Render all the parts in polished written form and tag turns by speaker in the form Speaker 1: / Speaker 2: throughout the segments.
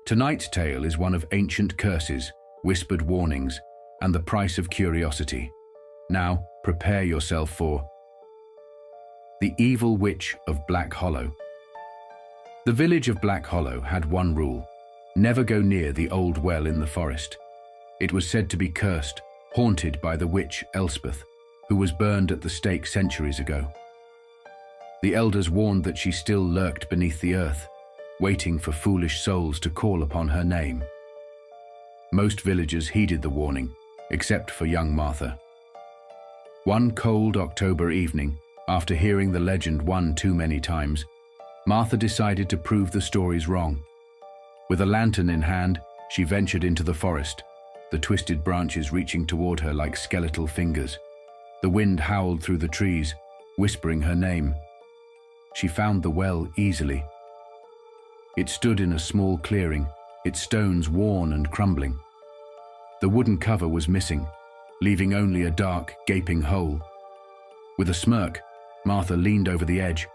Speaker 1: Tonight's tale is one of ancient curses, whispered warnings, and the price of curiosity. Now, prepare yourself for the Evil Witch of Black Hollow. The village of Black Hollow had one rule: never go near the old well in the forest. It was said to be cursed, haunted by the witch Elspeth, who was burned at the stake centuries ago. The elders warned that she still lurked beneath the earth, waiting for foolish souls to call upon her name. Most villagers heeded the warning, except for young Martha. One cold October evening, after hearing the legend one too many times, Martha decided to prove the stories wrong. With a lantern in hand, she ventured into the forest, the twisted branches reaching toward her like skeletal fingers. The wind howled through the trees, whispering her name. She found the well easily. It stood in a small clearing, its stones worn and crumbling. The wooden cover was missing, leaving only a dark, gaping hole. With a smirk, Martha leaned over the edge.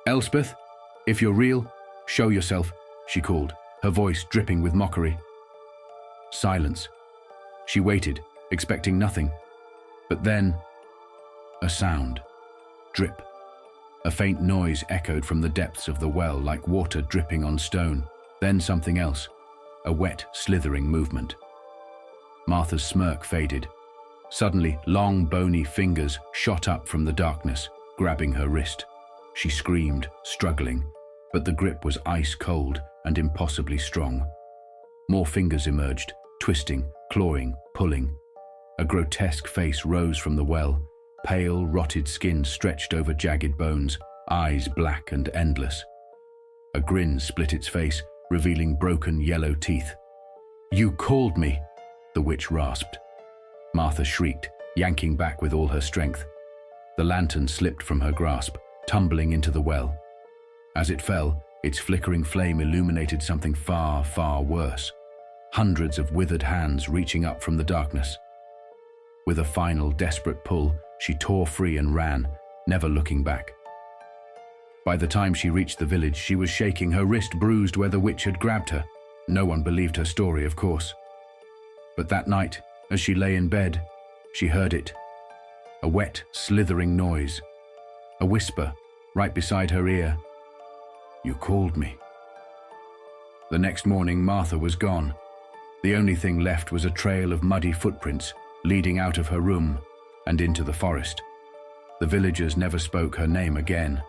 Speaker 1: "Elspeth, if you're real, show yourself," she called, her voice dripping with mockery. Silence. She waited, expecting nothing. But then, a sound. Drip. A faint noise echoed from the depths of the well like water dripping on stone. Then something else. A wet, slithering movement. Martha's smirk faded. Suddenly, long, bony fingers shot up from the darkness, grabbing her wrist. She screamed, struggling, but the grip was ice cold and impossibly strong. More fingers emerged, twisting, clawing, pulling. A grotesque face rose from the well, pale, rotted skin stretched over jagged bones, eyes black and endless. A grin split its face, revealing broken yellow teeth. "You called me," the witch rasped. Martha shrieked, yanking back with all her strength. The lantern slipped from her grasp, tumbling into the well. As it fell, its flickering flame illuminated something far, far worse. Hundreds of withered hands reaching up from the darkness. With a final, desperate pull, she tore free and ran, never looking back. By the time she reached the village, she was shaking, her wrist bruised where the witch had grabbed her. No one believed her story, of course. But that night, as she lay in bed, she heard it. A wet, slithering noise. A whisper, right beside her ear. "You called me." The next morning, Martha was gone. The only thing left was a trail of muddy footprints leading out of her room and into the forest. The villagers never spoke her name again.